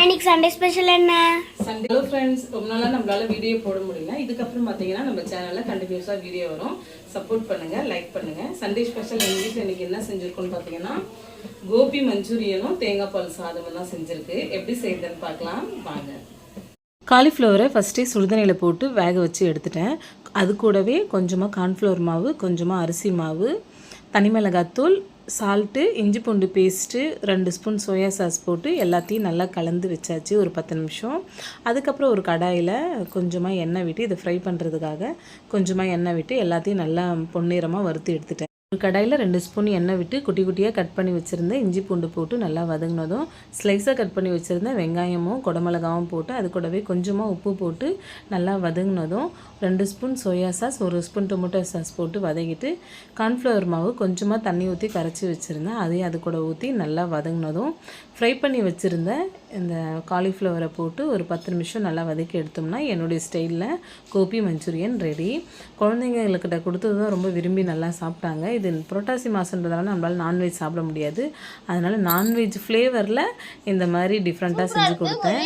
இன்னைக்கு Sunday special என்ன? Sunday. Hello friends, ரொம்ப நாளாக நம்மளால வீடியோ போட முடியல. இதுக்கப்புறம் பார்த்தீங்கன்னா நம்ம சேனலில் கண்டினியூஸாக வீடியோ வரும். சப்போர்ட் பண்ணுங்கள், லைக் பண்ணுங்கள். சண்டே ஸ்பெஷல் எங்கள் வீட்டில் இன்றைக்கி என்ன செஞ்சுருக்கோன்னு பார்த்தீங்கன்னா கோபி மஞ்சூரியனும் தேங்காய் பால் சாதமும் தான் செஞ்சுருக்கு. எப்படி செய்யுதுன்னு பார்க்கலாம் வாங்க. காலிஃப்ளவரை ஃபஸ்ட்டே சுடுதண்ணியில் போட்டு வேக வச்சு எடுத்துட்டேன். அது கூடவே கொஞ்சமாக கார்ன்ஃப்ளவர் மாவு, கொஞ்சமாக அரிசி மாவு, தனி மிளகாத்தூள், சால்ட்டு, இஞ்சி பூண்டு பேஸ்ட்டு, 2 ஸ்பூன் சோயா சாஸ் போட்டு எல்லாத்தையும் நல்லா கலந்து வச்சாச்சு ஒரு 10 நிமிஷம். அதுக்கப்புறம் ஒரு கடாயில் கொஞ்சமாக எண்ணெய் விட்டு இதை ஃப்ரை பண்ணுறதுக்காக கொஞ்சமாக எண்ணெய் விட்டு எல்லாத்தையும் நல்லா பொன்னிறமாக வறுத்து எடுத்துட்டேன். ஒரு கடாயில் 2 ஸ்பூன் எண்ணெய் விட்டு குட்டி குட்டியாக கட் பண்ணி வச்சுருந்தேன் இஞ்சி பூண்டு போட்டு நல்லா வதங்கினதும் ஸ்லைஸாக கட் பண்ணி வச்சுருந்தேன் வெங்காயமும் குடமிளகாவும் போட்டு அது கூடவே கொஞ்சமாக உப்பு போட்டு நல்லா வதங்கினதும் 2 spoon soya sauce, 1 spoon tomato sauce போட்டு வதக்கிட்டு கார்ன்ஃப்ளவர் மாவு கொஞ்சமாக தண்ணி ஊற்றி கரைச்சி வச்சுருந்தேன். அதையும் அது கூட ஊற்றி நல்லா வதங்கினதும் ஃப்ரை பண்ணி வச்சுருந்த இந்த காலிஃப்ளவரை போட்டு ஒரு 10 நிமிஷம் நல்லா வதக்கி எடுத்தோம்னா என்னுடைய ஸ்டைலில் கோபி மஞ்சூரியன் ரெடி. குழந்தைங்கக்கிட்ட கொடுத்ததும் ரொம்ப விரும்பி நல்லா சாப்பிட்டாங்க. இது புரட்டாசி மாதன்றதுனால நம்மளால் நான்வெஜ் சாப்பிட முடியாது, அதனால் நான்வெஜ் ஃப்ளேவரில் இந்த மாதிரி டிஃப்ரெண்ட்டாக செஞ்சு கொடுத்தேன்.